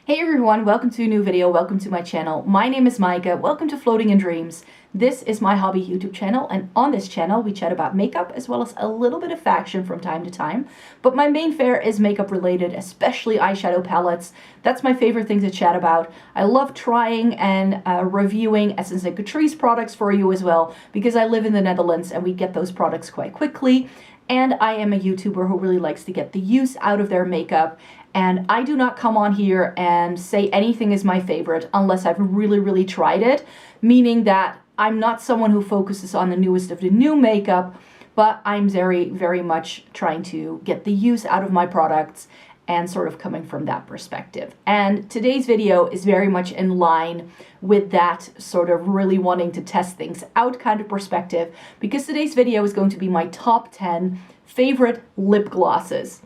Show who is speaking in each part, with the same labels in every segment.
Speaker 1: Hey everyone, welcome to a new video, welcome to my channel. My name is Micah, welcome to Floating in Dreams. This is my hobby YouTube channel, and on this channel we chat about makeup as well as a little bit of fashion from time to time. But my main fare is makeup related, especially eyeshadow palettes. That's my favorite thing to chat about. I love trying and reviewing Essence and Catrice products for you as well, because I live in the Netherlands and we get those products quite quickly. And I am a YouTuber who really likes to get the use out of their makeup. And I do not come on here and say anything is my favorite unless I've really tried it. Meaning that I'm not someone who focuses on the newest of the new makeup, but I'm very much trying to get the use out of my products and sort of coming from that perspective. And today's video is very much in line with that sort of really wanting to test things out kind of perspective, because today's video is going to be my top 10 favorite lip glosses.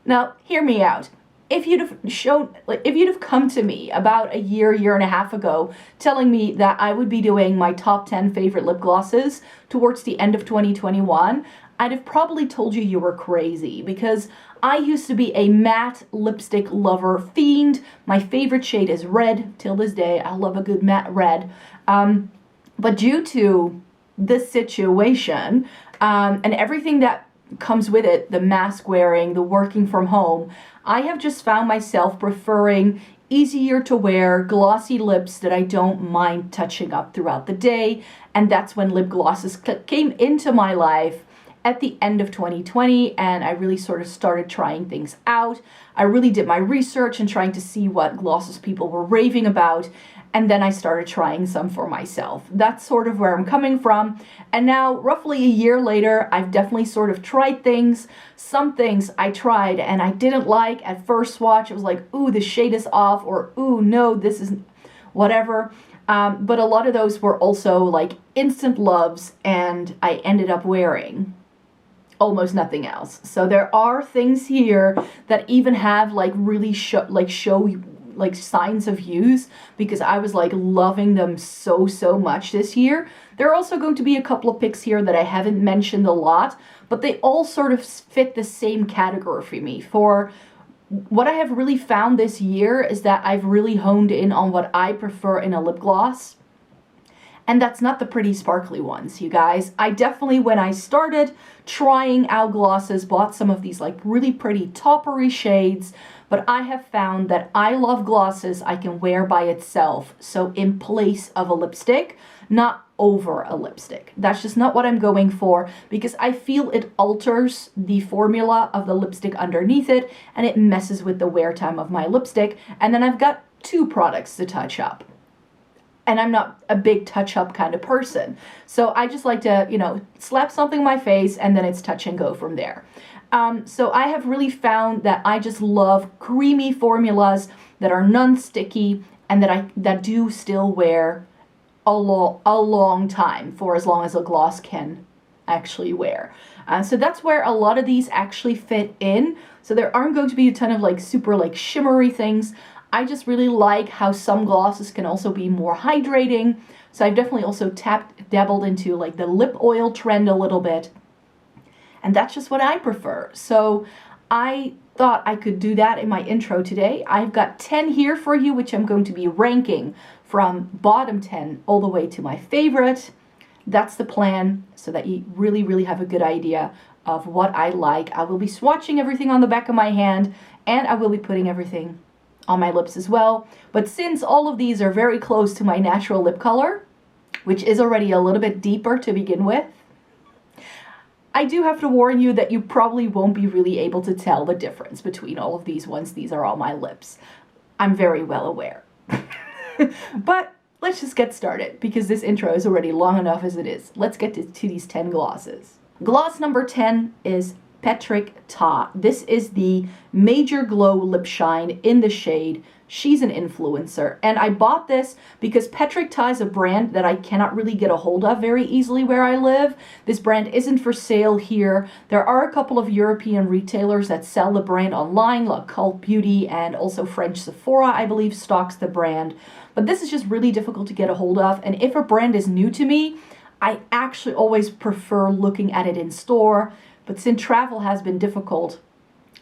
Speaker 1: Now, hear me out. If you'd have come to me about a year and a half ago telling me that I would be doing my top 10 favorite lip glosses towards the end of 2021, I'd have probably told you were crazy, because I used to be a matte lipstick lover fiend. My favorite shade is red till this day. I love a good matte red. But due to this situation and everything that comes with it, the mask wearing, the working from home, I have just found myself preferring easier to wear glossy lips that I don't mind touching up throughout the day. And that's when lip glosses came into my life at the end of 2020, and I really sort of started trying things out. I really did my research and trying to see what glosses people were raving about, and then I started trying some for myself. That's sort of where I'm coming from. And now, roughly a year later, I've definitely sort of tried things. Some things I tried and I didn't like at first watch. It was like, ooh, the shade is off, or ooh, no, this is whatever. But a lot of those were also like instant loves, and I ended up wearing almost nothing else. So there are things here that even have like really show signs of use, because I was like loving them so much this year. There are also going to be a couple of picks here that I haven't mentioned a lot, but they all sort of fit the same category for me. For what I have really found this year is that I've really honed in on what I prefer in a lip gloss. And that's not the pretty sparkly ones, you guys. I definitely, when I started trying out glosses, bought some of these like really pretty toppery shades, but I have found that I love glosses I can wear by itself, so in place of a lipstick, not over a lipstick. That's just not what I'm going for, because I feel it alters the formula of the lipstick underneath it, and it messes with the wear time of my lipstick, and then I've got two products to touch up. And I'm not a big touch-up kind of person. So I just like to, you know, slap something on my face and then it's touch and go from there. So I have really found that I just love creamy formulas that are non-sticky and that do still wear a long time, for as long as a gloss can actually wear. So that's where a lot of these actually fit in. So there aren't going to be a ton of like super like shimmery things. I just really like how some glosses can also be more hydrating. So I've definitely also dabbled into like the lip oil trend a little bit. And that's just what I prefer. So I thought I could do that in my intro today. I've got 10 here for you, which I'm going to be ranking from bottom 10 all the way to my favorite. That's the plan, so that you really have a good idea of what I like. I will be swatching everything on the back of my hand, and I will be putting everything on my lips as well. But since all of these are very close to my natural lip color, which is already a little bit deeper to begin with, I do have to warn you that you probably won't be really able to tell the difference between all of these once these are on my lips. I'm very well aware. But let's just get started, because this intro is already long enough as it is. Let's get to these 10 glosses. Gloss number 10 is Tarteltte. This is the Major Glow Lip Shine in the shade She's an Influencer. And I bought this because Tarteltte is a brand that I cannot really get a hold of very easily where I live. This brand isn't for sale here. There are a couple of European retailers that sell the brand online, like Cult Beauty, and also French Sephora, I believe, stocks the brand. But this is just really difficult to get a hold of. And if a brand is new to me, I actually always prefer looking at it in store. But since travel has been difficult,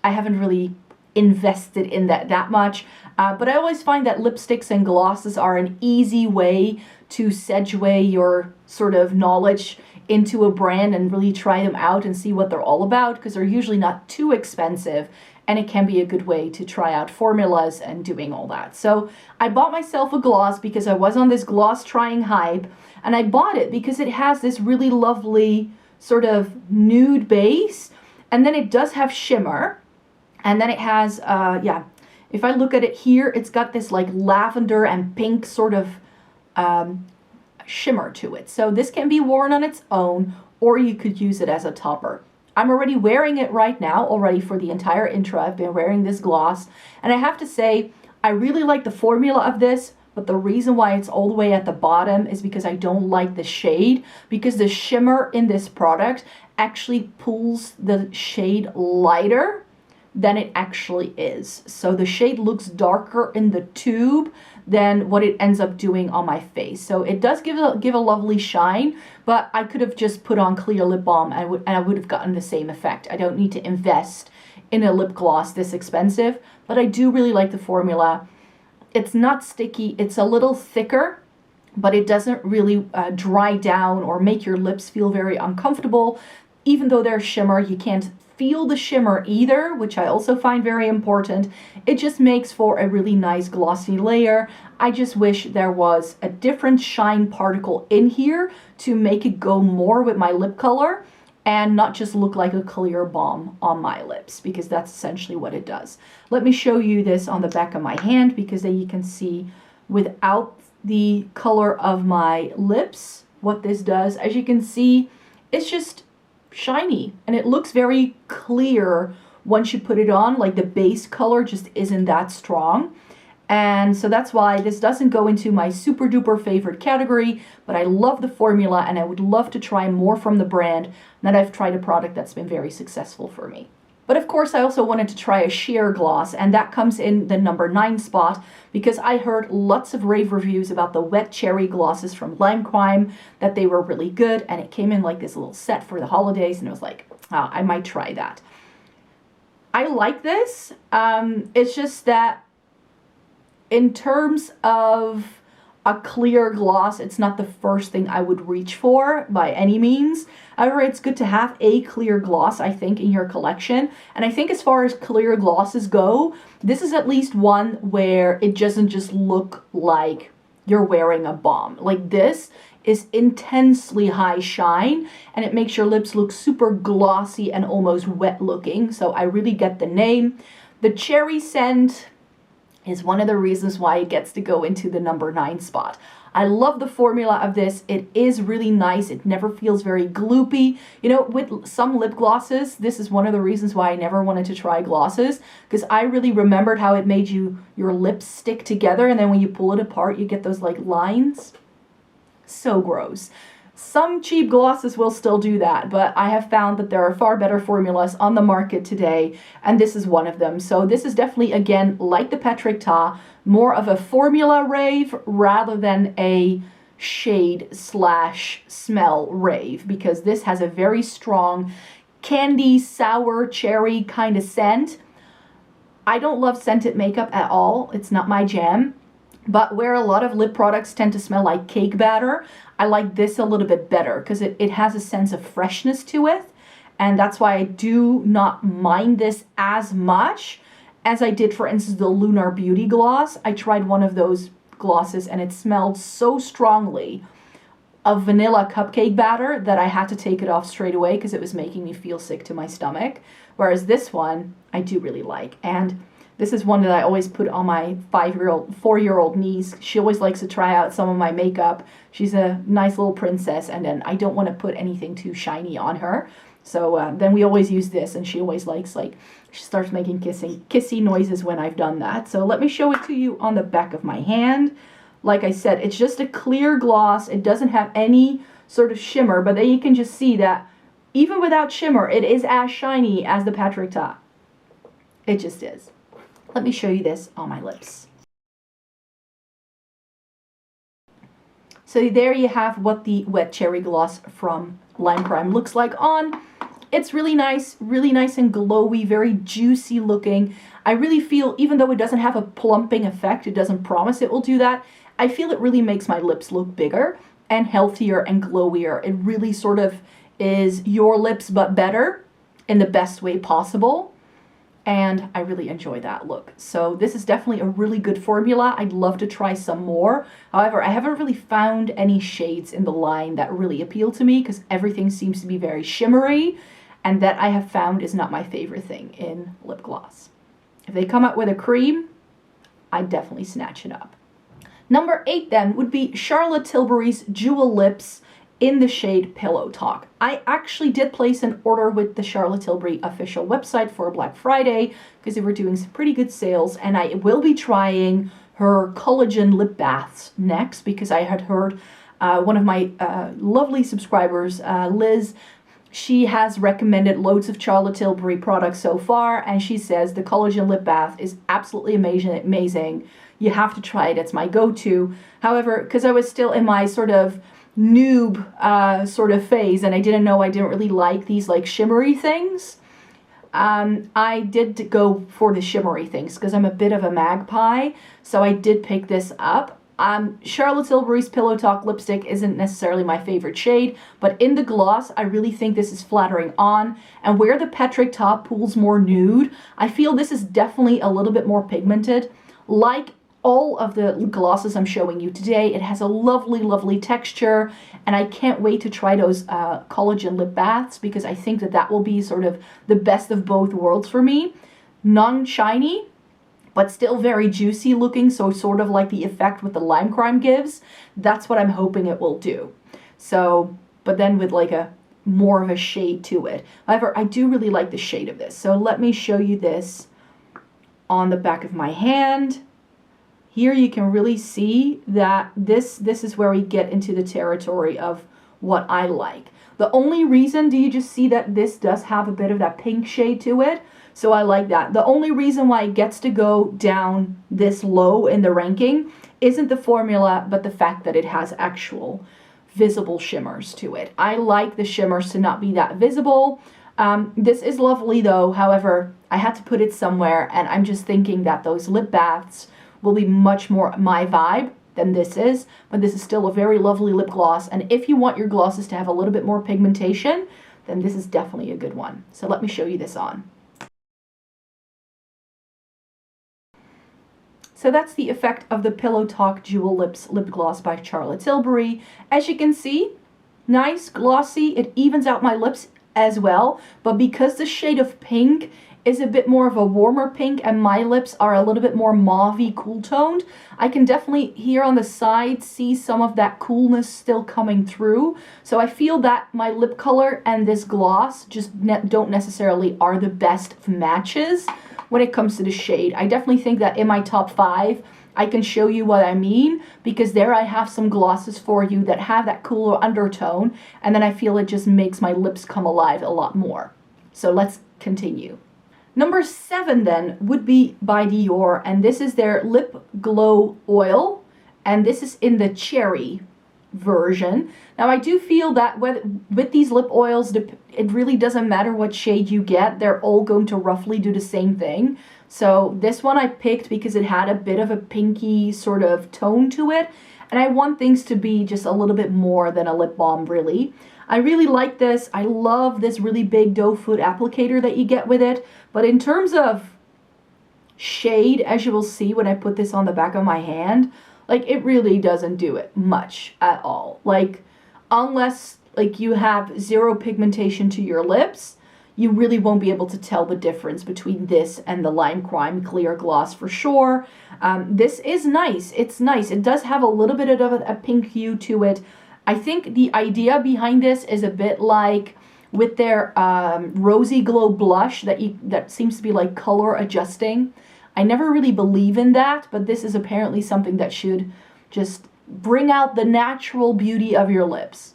Speaker 1: I haven't really invested in that much. But I always find that lipsticks and glosses are an easy way to segue your sort of knowledge into a brand and really try them out and see what they're all about, because they're usually not too expensive, and it can be a good way to try out formulas and doing all that. So I bought myself a gloss because I was on this gloss trying hype, and I bought it because it has this really lovely sort of nude base, and then it does have shimmer, and then it has, yeah, if I look at it here, it's got this like lavender and pink sort of shimmer to it. So this can be worn on its own, or you could use it as a topper. I'm already wearing it right now, already for the entire intro. I've been wearing this gloss, and I have to say, I really like the formula of this, but the reason why it's all the way at the bottom is because I don't like the shade, because the shimmer in this product actually pulls the shade lighter than it actually is. So the shade looks darker in the tube than what it ends up doing on my face. So it does give a lovely shine, but I could have just put on clear lip balm and I would have gotten the same effect. I don't need to invest in a lip gloss this expensive, but I do really like the formula. It's not sticky, it's a little thicker, but it doesn't really dry down or make your lips feel very uncomfortable. Even though there's shimmer, you can't feel the shimmer either, which I also find very important. It just makes for a really nice glossy layer. I just wish there was a different shine particle in here to make it go more with my lip color and not just look like a clear balm on my lips, because that's essentially what it does. Let me show you this on the back of my hand, because then you can see without the color of my lips what this does. As you can see, it's just shiny and it looks very clear once you put it on. Like the base color just isn't that strong, and so that's why this doesn't go into my super duper favorite category, but I love the formula and I would love to try more from the brand now that I've tried a product that's been very successful for me. But of course I also wanted to try a sheer gloss, and that comes in the number 9 spot, because I heard lots of rave reviews about the wet cherry glosses from Lime Crime, that they were really good, and it came in like this little set for the holidays, and I was like, oh, I might try that. I like this. It's just that in terms of a clear gloss, it's not the first thing I would reach for by any means. However, it's good to have a clear gloss, I think, in your collection. And I think as far as clear glosses go, this is at least one where it doesn't just look like you're wearing a balm. Like, this is intensely high shine, and it makes your lips look super glossy and almost wet looking. So I really get the name. The cherry scent is one of the reasons why it gets to go into the number 9 spot. I love the formula of this. It is really nice. It never feels very gloopy. You know, with some lip glosses, this is one of the reasons why I never wanted to try glosses, because I really remembered how it made your lips stick together, and then when you pull it apart, you get those like lines. So gross. Some cheap glosses will still do that, but I have found that there are far better formulas on the market today, and this is one of them. So this is definitely, again, like the Tarteltte, more of a formula rave rather than a shade slash smell rave, because this has a very strong candy, sour, cherry kind of scent. I don't love scented makeup at all. It's not my jam. But where a lot of lip products tend to smell like cake batter, I like this a little bit better, because it has a sense of freshness to it. And that's why I do not mind this as much as I did, for instance, the Lunar Beauty Gloss. I tried one of those glosses and it smelled so strongly of vanilla cupcake batter that I had to take it off straight away because it was making me feel sick to my stomach. Whereas this one, I do really like. And this is one that I always put on my 4-year-old niece. She always likes to try out some of my makeup. She's a nice little princess, and then I don't want to put anything too shiny on her. So then we always use this, and she always likes, like, she starts making kissy noises when I've done that. So let me show it to you on the back of my hand. Like I said, it's just a clear gloss. It doesn't have any sort of shimmer, but then you can just see that even without shimmer, it is as shiny as the Tarteltte. It just is. Let me show you this on my lips. So there you have what the wet cherry gloss from Lime Crime looks like on. It's really nice and glowy, very juicy looking. I really feel, even though it doesn't have a plumping effect, it doesn't promise it will do that, I feel it really makes my lips look bigger and healthier and glowier. It really sort of is your lips but better in the best way possible. And I really enjoy that look. So this is definitely a really good formula. I'd love to try some more. However, I haven't really found any shades in the line that really appeal to me because everything seems to be very shimmery, and that I have found is not my favorite thing in lip gloss. If they come out with a cream, I'd definitely snatch it up. Number 8 then would be Charlotte Tilbury's Jewel Lips in the shade Pillow Talk. I actually did place an order with the Charlotte Tilbury official website for Black Friday because they were doing some pretty good sales, and I will be trying her collagen lip baths next because I had heard one of my lovely subscribers, Liz, she has recommended loads of Charlotte Tilbury products so far, and she says the collagen lip bath is absolutely amazing. You have to try it. It's my go-to. However, because I was still in my sort of noob sort of phase and I didn't really like these like shimmery things, I did go for the shimmery things because I'm a bit of a magpie, so I did pick this up. Charlotte Tilbury's Pillow Talk lipstick isn't necessarily my favorite shade, but in the gloss, I really think this is flattering on. And where the Patrick top pools more nude, I feel this is definitely a little bit more pigmented. Like all of the glosses I'm showing you today, it has a lovely, lovely texture, and I can't wait to try those collagen lip baths because I think that that will be sort of the best of both worlds for me. Non-shiny, but still very juicy looking, so sort of like the effect with the lime crime gives. That's what I'm hoping it will do. So, but then with like a more of a shade to it. However, I do really like the shade of this. So let me show you this on the back of my hand. Here you can really see that this is where we get into the territory of what I like. The only reason, do you just see that this does have a bit of that pink shade to it? So I like that. The only reason why it gets to go down this low in the ranking isn't the formula, but the fact that it has actual visible shimmers to it. I like the shimmers to not be that visible. This is lovely though. However, I had to put it somewhere, and I'm just thinking that those lip baths will be much more my vibe than this is, but this is still a very lovely lip gloss, and if you want your glosses to have a little bit more pigmentation, then this is definitely a good one. So let me show you this on. So that's the effect of the Pillow Talk Jewel Lips lip gloss by Charlotte Tilbury. As you can see, nice, glossy, it evens out my lips as well, but because the shade of pink is a bit more of a warmer pink and my lips are a little bit more mauve-y, cool toned, I can definitely here on the side see some of that coolness still coming through. So I feel that my lip color and this gloss just don't necessarily are the best matches when it comes to the shade. I definitely think that in my top 5, I can show you what I mean, because there I have some glosses for you that have that cooler undertone, and then I feel it just makes my lips come alive a lot more. So let's continue. Number 7 then would be by Dior, and this is their Lip Glow Oil, and this is in the cherry version. Now I do feel that with these lip oils, it really doesn't matter what shade you get, they're all going to roughly do the same thing. So this one I picked because it had a bit of a pinky sort of tone to it, and I want things to be just a little bit more than a lip balm really. I really like this. I love this really big doe foot applicator that you get with it, but in terms of shade, as you will see when I put this on the back of my hand, like it really doesn't do it much at all. Like unless like you have zero pigmentation to your lips, you really won't be able to tell the difference between this and the Lime Crime Clear Gloss for sure. This is nice. It's nice. It does have a little bit of a pink hue to it. I think the idea behind this is a bit like with their Rosy Glow blush that seems to be like color adjusting. I never really believe in that, but this is apparently something that should just bring out the natural beauty of your lips.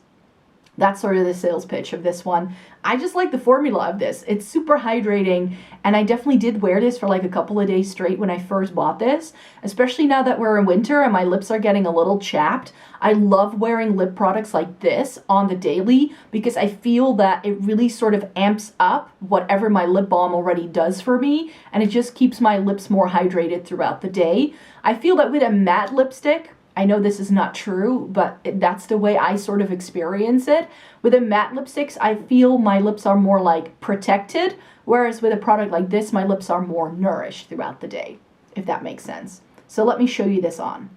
Speaker 1: That's sort of the sales pitch of this one. I just like the formula of this. It's super hydrating, and I definitely did wear this for like a couple of days straight when I first bought this, especially now that we're in winter and my lips are getting a little chapped. I love wearing lip products like this on the daily because I feel that it really sort of amps up whatever my lip balm already does for me, and it just keeps my lips more hydrated throughout the day. I feel that with a matte lipstick, I know this is not true, but that's the way I sort of experience it. With the matte lipsticks, I feel my lips are more like protected, whereas with a product like this, my lips are more nourished throughout the day, if that makes sense. So let me show you this on.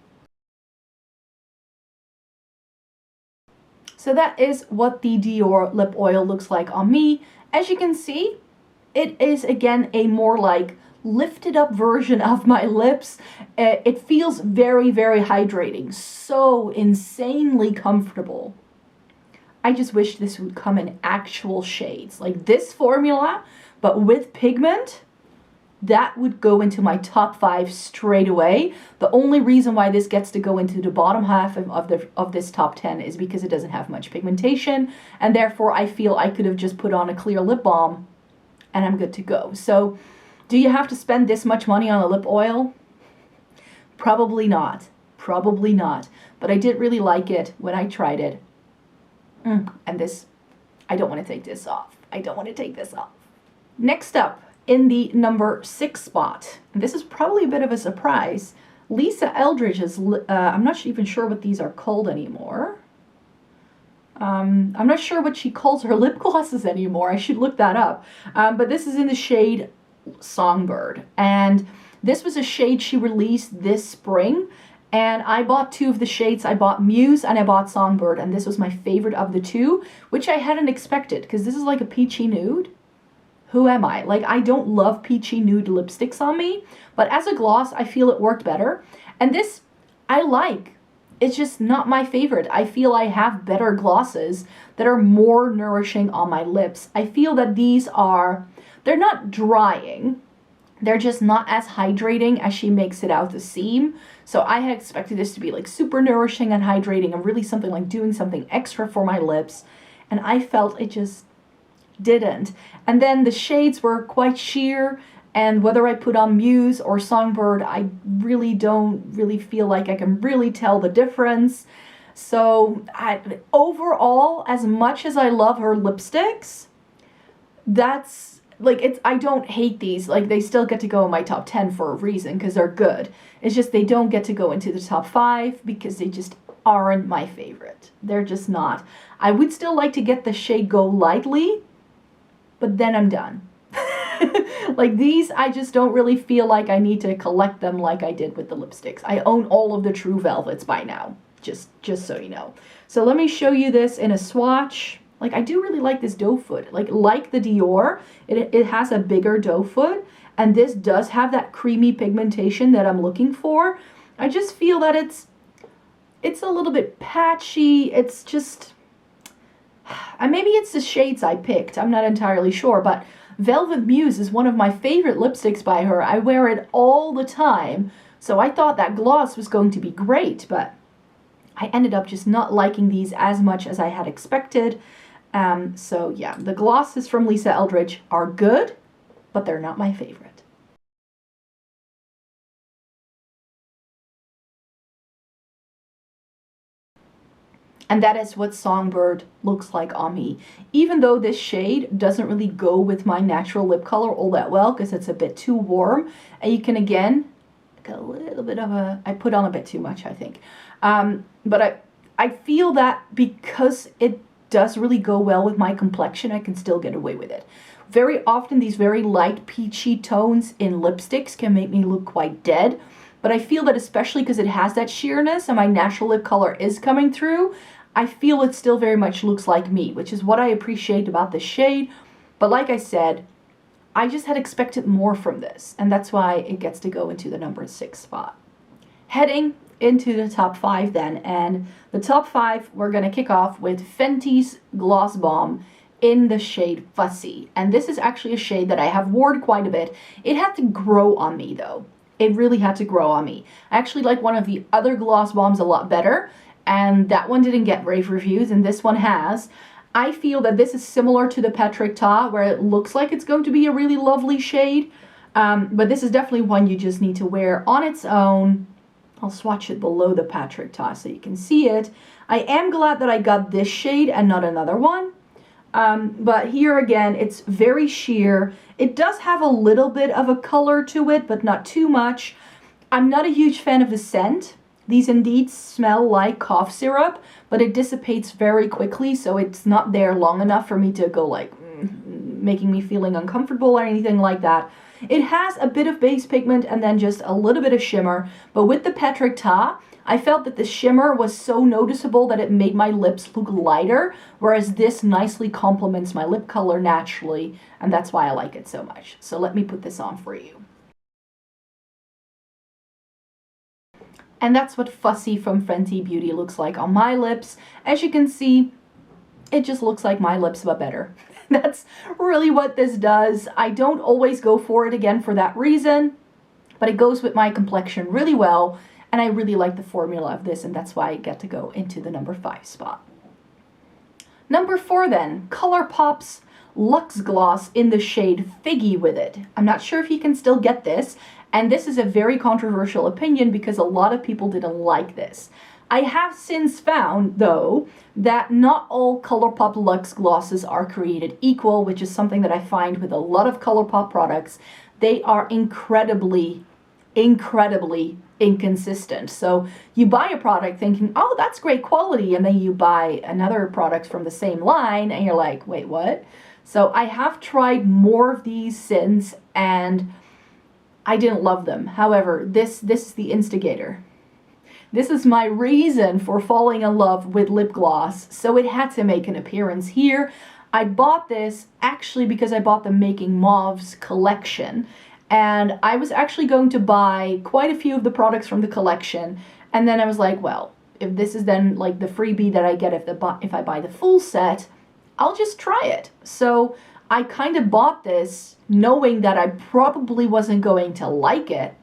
Speaker 1: So that is what the Dior lip oil looks like on me. As you can see, it is again a more like lifted up version of my lips. It feels very, very hydrating, so insanely comfortable. I just wish this would come in actual shades like this formula, but with pigment. That would go into my top 5 straight away. The only reason why this gets to go into the bottom half of this top 10 is because it doesn't have much pigmentation, and therefore I feel I could have just put on a clear lip balm and I'm good to go. So do you have to spend this much money on a lip oil? Probably not. Probably not. But I did really like it when I tried it. And this, I don't want to take this off. I don't want to take this off. Next up, in the number 6 spot, and this is probably a bit of a surprise, Lisa Eldridge's, I'm not even sure what these are called anymore. I'm not sure what she calls her lip glosses anymore. I should look that up. But this is in the shade Songbird, and this was a shade she released this spring, and I bought 2 of the shades. I bought Muse and I bought Songbird, and this was my favorite of the 2, which I hadn't expected because this is like a peachy nude. Who am I? Like, I don't love peachy nude lipsticks on me, but as a gloss I feel it worked better, and this I like. It's just not my favorite. I feel I have better glosses that are more nourishing on my lips. I feel that these are, they're not drying, they're just not as hydrating as she makes it out to seem. So I had expected this to be like super nourishing and hydrating and really something like doing something extra for my lips, and I felt it just didn't. And then the shades were quite sheer, and whether I put on Muse or Songbird, I really don't really feel like I can really tell the difference. So overall, as much as I love her lipsticks, that's like, it's, I don't hate these. Like, they still get to go in my top 10 for a reason because they're good. It's just they don't get to go into the top 5 because they just aren't my favorite. They're just not. I would still like to get the shade Go Lightly, but then I'm done. Like, these, I just don't really feel like I need to collect them like I did with the lipsticks. I own all of the True Velvets by now, just so you know. So let me show you this in a swatch. Like, I do really like this doe foot. Like the Dior, it has a bigger doe foot, and this does have that creamy pigmentation that I'm looking for. I just feel that it's a little bit patchy. It's just, maybe it's the shades I picked. I'm not entirely sure, but Velvet Muse is one of my favorite lipsticks by her. I wear it all the time, so I thought that gloss was going to be great, but I ended up just not liking these as much as I had expected. So yeah, the glosses from Lisa Eldridge are good, but they're not my favorite. And that is what Songbird looks like on me. Even though this shade doesn't really go with my natural lip color all that well because it's a bit too warm. And you can, again, get a little bit of a, I put on a bit too much, I think. But I feel that because it does really go well with my complexion, I can still get away with it. Very often these very light peachy tones in lipsticks can make me look quite dead. But I feel that especially because it has that sheerness and my natural lip color is coming through, I feel it still very much looks like me, which is what I appreciate about this shade. But like I said, I just had expected more from this, and that's why it gets to go into the number 6 spot. Heading into the top 5 then, and the top 5 we're going to kick off with Fenty's Gloss Bomb in the shade Fussy. And this is actually a shade that I have worn quite a bit. It had to grow on me though. It really had to grow on me. I actually like one of the other gloss bombs a lot better, and that one didn't get rave reviews, and this one has. I feel that this is similar to the Tarteltte, where it looks like it's going to be a really lovely shade, but this is definitely one you just need to wear on its own. I'll swatch it below the Tarteltte so you can see it. I am glad that I got this shade and not another one. But here again, it's very sheer. It does have a little bit of a color to it, but not too much. I'm not a huge fan of the scent. These indeed smell like cough syrup, but it dissipates very quickly, so it's not there long enough for me to go like, making me feeling uncomfortable or anything like that. It has a bit of base pigment and then just a little bit of shimmer, but with the Tarteltte, I felt that the shimmer was so noticeable that it made my lips look lighter, whereas this nicely complements my lip color naturally, and that's why I like it so much. So let me put this on for you. And that's what Fussy from Fenty Beauty looks like on my lips. As you can see, it just looks like my lips, but better. That's really what this does. I don't always go for it again for that reason, but it goes with my complexion really well. And I really like the formula of this, and that's why I get to go into the number 5 spot. Number 4 then, ColourPop's Luxe Gloss in the shade Figgy with it. I'm not sure if you can still get this, and this is a very controversial opinion because a lot of people didn't like this. I have since found, though, that not all ColourPop Luxe Glosses are created equal, which is something that I find with a lot of ColourPop products. They are incredibly inconsistent. So you buy a product thinking, oh, that's great quality, and then you buy another product from the same line and you're like, wait, what? So I have tried more of these since, and I didn't love them. However, this is the instigator. This is my reason for falling in love with lip gloss, so it had to make an appearance here. I bought this actually because I bought the Making Mauves collection, and I was actually going to buy quite a few of the products from the collection, and then I was like, well, if this is then like the freebie that I get if I buy the full set, I'll just try it. So I kind of bought this knowing that I probably wasn't going to like it,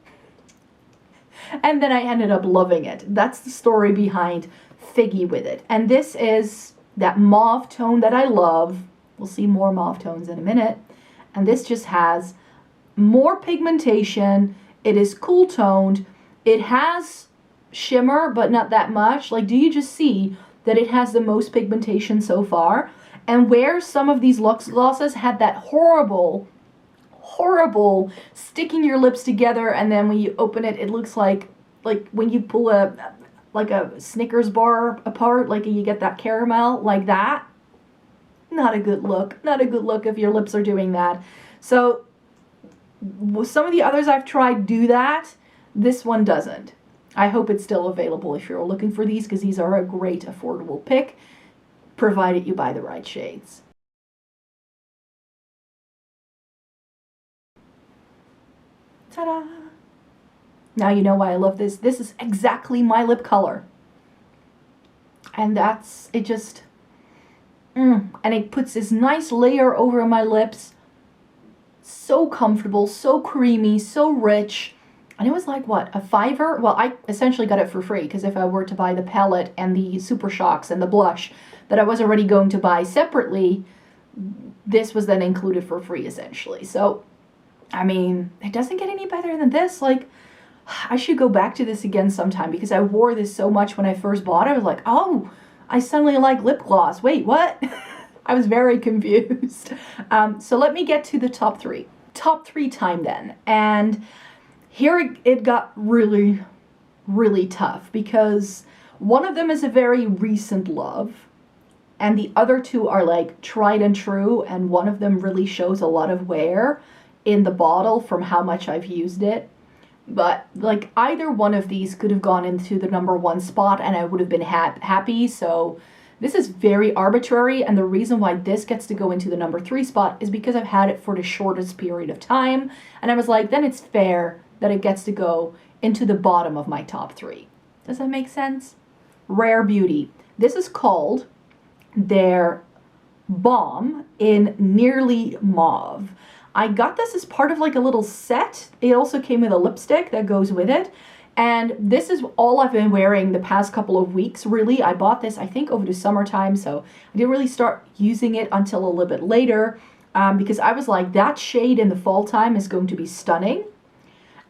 Speaker 1: and then I ended up loving it. That's the story behind Figgy with it. And this is that mauve tone that I love. We'll see more mauve tones in a minute. And this just has more pigmentation. It is cool toned. It has shimmer, but not that much. Like, do you just see that it has the most pigmentation so far? And where some of these Luxe Glosses had that horrible sticking your lips together, and then when you open it, it looks like when you pull a Snickers bar apart, like you get that caramel like that. Not a good look. Not a good look if your lips are doing that. So some of the others I've tried do that. This one doesn't. I hope it's still available if you're looking for these, because these are a great affordable pick, provided you buy the right shades. Ta-da! Now you know why I love this. This is exactly my lip color. And that's, it just, and it puts this nice layer over my lips. So comfortable, so creamy, so rich. And it was like, what, a $5? Well, I essentially got it for free, because if I were to buy the palette and the Super Shocks and the blush that I was already going to buy separately, this was then included for free, essentially. So, I mean, it doesn't get any better than this. Like, I should go back to this again sometime, because I wore this so much when I first bought it. I was like, oh, I suddenly like lip gloss. Wait, what? I was very confused. So let me get to the top 3. Top 3 time then. And here it got really, really tough, because one of them is a very recent love, and the other 2 are like tried and true, and one of them really shows a lot of wear in the bottle from how much I've used it. But like either one of these could have gone into the number 1 spot and I would have been happy. So this is very arbitrary, and the reason why this gets to go into the number 3 spot is because I've had it for the shortest period of time, and I was like, then it's fair that it gets to go into the bottom of my top 3. Does that make sense? Rare Beauty. This is called their Balm in Nearly Mauve. I got this as part of like a little set. It also came with a lipstick that goes with it. And this is all I've been wearing the past couple of weeks, really. I bought this, I think, over the summertime, so I didn't really start using it until a little bit later, because I was like, that shade in the fall time is going to be stunning.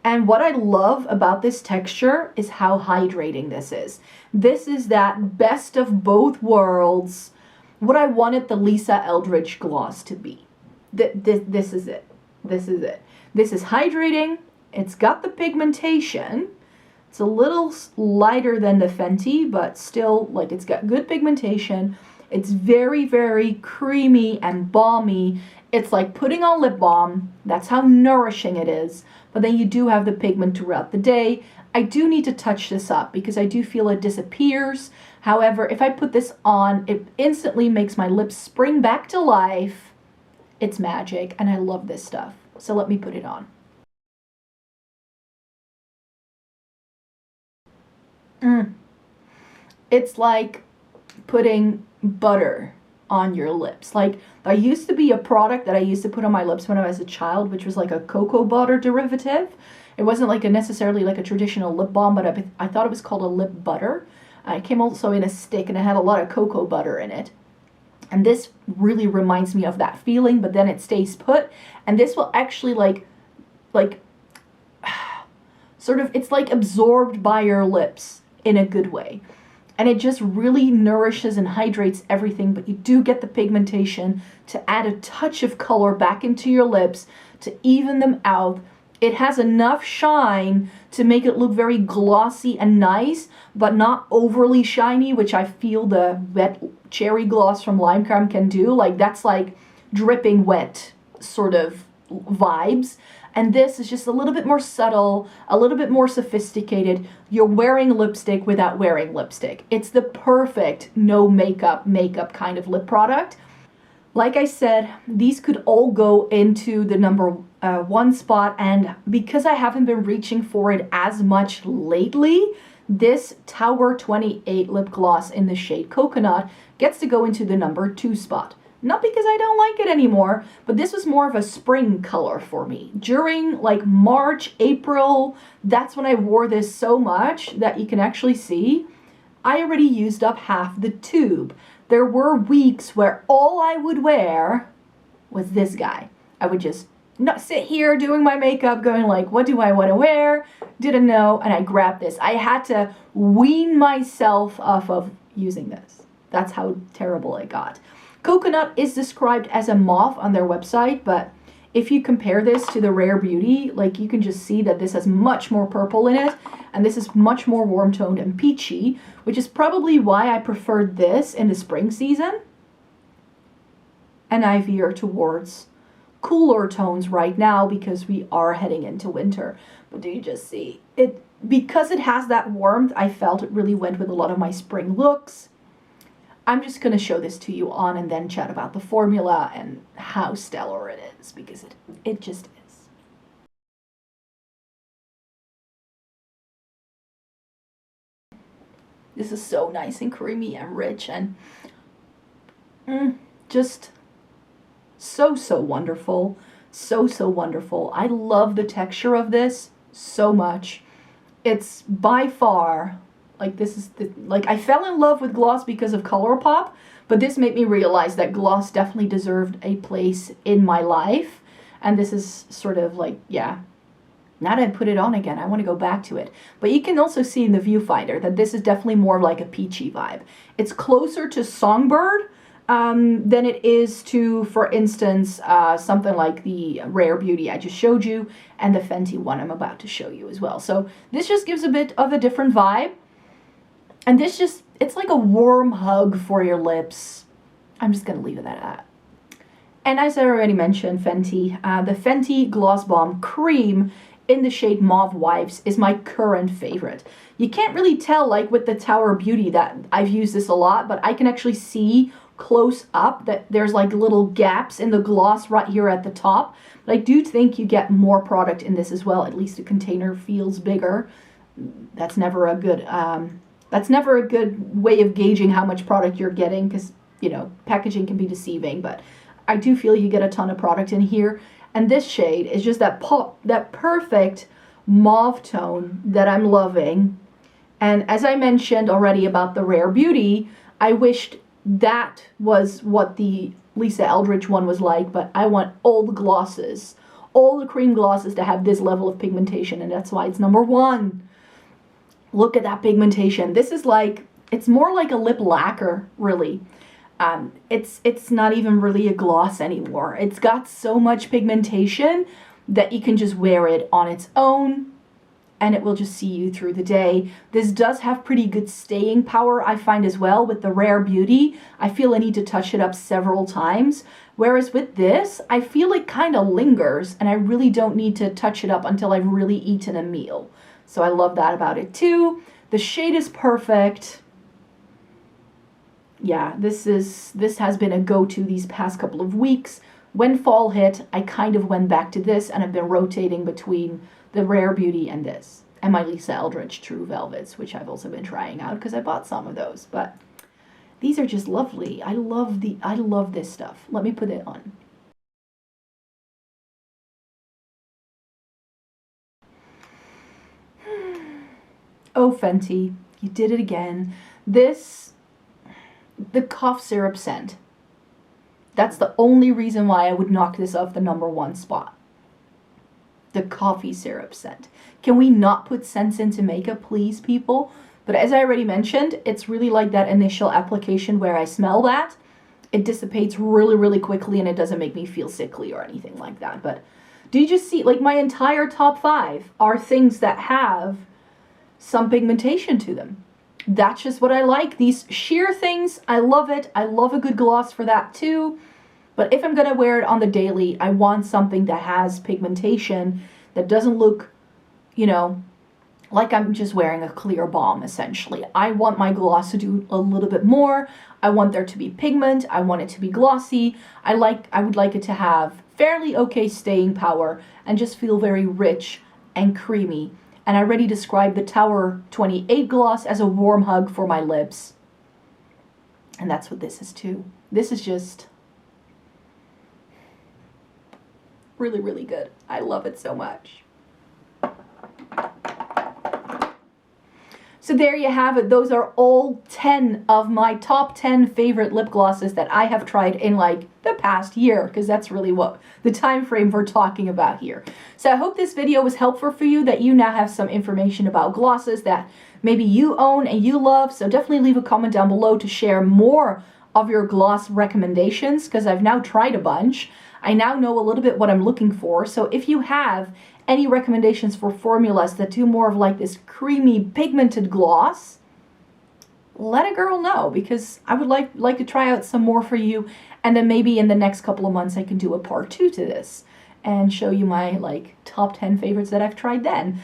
Speaker 1: And what I love about this texture is how hydrating this is. This is that best of both worlds, what I wanted the Lisa Eldridge gloss to be. This is it. This is it. This is hydrating. It's got the pigmentation. It's a little lighter than the Fenty, but still, like, it's got good pigmentation. It's very, very creamy and balmy. It's like putting on lip balm. That's how nourishing it is. But then you do have the pigment throughout the day. I do need to touch this up because I do feel it disappears. However, if I put this on, it instantly makes my lips spring back to life. It's magic, and I love this stuff. So let me put it on. It's like putting butter on your lips. Like, there used to be a product that I used to put on my lips when I was a child, which was like a cocoa butter derivative. It wasn't like necessarily like a traditional lip balm, but I thought it was called a lip butter. It came also in a stick, and it had a lot of cocoa butter in it. And this really reminds me of that feeling, but then it stays put. And this will actually like sort of, it's like absorbed by your lips in a good way. And it just really nourishes and hydrates everything, but you do get the pigmentation to add a touch of color back into your lips to even them out. It has enough shine to make it look very glossy and nice, but not overly shiny, which I feel the wet cherry gloss from Lime Crime can do. Like, that's like dripping wet sort of vibes. And this is just a little bit more subtle, a little bit more sophisticated. You're wearing lipstick without wearing lipstick. It's the perfect no makeup kind of lip product. Like I said, these could all go into the number 1 spot, and because I haven't been reaching for it as much lately, this Tower 28 lip gloss in the shade Coconut gets to go into the number 2 spot. Not because I don't like it anymore, but this was more of a spring color for me. During like March, April, that's when I wore this so much that you can actually see I already used up half the tube. There were weeks where all I would wear was this guy. I would just not sit here doing my makeup going like, what do I want to wear? Didn't know, and I grabbed this. I had to wean myself off of using this. That's how terrible it got. Coconut is described as a mauve on their website, but if you compare this to the Rare Beauty, like, you can just see that this has much more purple in it, and this is much more warm toned and peachy, which is probably why I preferred this in the spring season. And I veer towards cooler tones right now because we are heading into winter. But do you just see it? Because it has that warmth, I felt it really went with a lot of my spring looks. I'm just going to show this to you on and then chat about the formula and how stellar it is, because it just is. This is so nice and creamy and rich and just so wonderful. So wonderful. I love the texture of this so much. It's by far, like, this is like, I fell in love with gloss because of ColourPop, but this made me realize that gloss definitely deserved a place in my life. And this is sort of like, yeah, now that I put it on again, I want to go back to it. But you can also see in the viewfinder that this is definitely more like a peachy vibe. It's closer to Songbird than it is to, for instance, something like the Rare Beauty I just showed you, and the Fenty one I'm about to show you as well. So this just gives a bit of a different vibe. And this just, it's like a warm hug for your lips. I'm just going to leave it at that. And as I already mentioned, Fenty, the Fenty Gloss Bomb Cream in the shade Mauve Wipes is my current favorite. You can't really tell, like with the Tower Beauty, that I've used this a lot, but I can actually see close up that there's like little gaps in the gloss right here at the top. But I do think you get more product in this as well. At least the container feels bigger. That's never a good way of gauging how much product you're getting, because, you know, packaging can be deceiving, but I do feel you get a ton of product in here. And this shade is just that perfect mauve tone that I'm loving. And as I mentioned already about the Rare Beauty, I wished that was what the Lisa Eldridge one was like, but I want all the glosses, all the cream glosses to have this level of pigmentation, and that's why it's number 1. Look at that pigmentation. This is like, it's more like a lip lacquer, really. It's not even really a gloss anymore. It's got so much pigmentation that you can just wear it on its own and it will just see you through the day. This does have pretty good staying power, I find, as well. With the Rare Beauty, I feel I need to touch it up several times, whereas with this, I feel it kind of lingers and I really don't need to touch it up until I've really eaten a meal. So I love that about it too. The shade is perfect. Yeah, this has been a go-to these past couple of weeks. When fall hit, I kind of went back to this, and I've been rotating between the Rare Beauty and this, and my Lisa Eldridge True Velvets, which I've also been trying out because I bought some of those. But these are just lovely. I love this stuff. Let me put it on. Oh, Fenty, you did it again. The cough syrup scent. That's the only reason why I would knock this off the number 1 spot. The coffee syrup scent. Can we not put scents into makeup, please, people? But as I already mentioned, it's really like that initial application where I smell that. It dissipates really, really quickly and it doesn't make me feel sickly or anything like that. But do you just see, like, my entire top 5 are things that have some pigmentation to them. That's just what I like. These sheer things, I love it. I love a good gloss for that too. But if I'm going to wear it on the daily, I want something that has pigmentation, that doesn't look, you know, like I'm just wearing a clear balm, essentially. I want my gloss to do a little bit more. I want there to be pigment. I want it to be glossy. I would like it to have fairly okay staying power and just feel very rich and creamy. And I already described the Tower 28 gloss as a warm hug for my lips. And that's what this is too. This is just really, really good. I love it so much. So there you have it. Those are all 10 of my top 10 favorite lip glosses that I have tried in like the past year, because that's really what the time frame we're talking about here. So I hope this video was helpful for you, that you now have some information about glosses that maybe you own and you love. So definitely leave a comment down below to share more of your gloss recommendations, because I've now tried a bunch. I now know a little bit what I'm looking for. So if you have any recommendations for formulas that do more of like this creamy pigmented gloss, let a girl know, because I would like to try out some more for you, and then maybe in the next couple of months I can do a part 2 to this and show you my like top 10 favorites that I've tried then.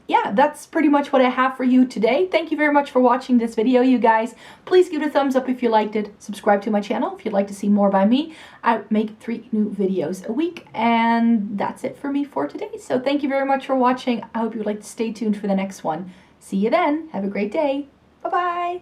Speaker 1: Yeah, that's pretty much what I have for you today. Thank you very much for watching this video, you guys. Please give it a thumbs up if you liked it. Subscribe to my channel if you'd like to see more by me. I make 3 new videos a week, and that's it for me for today. So thank you very much for watching. I hope you would like to stay tuned for the next one. See you then. Have a great day. Bye-bye.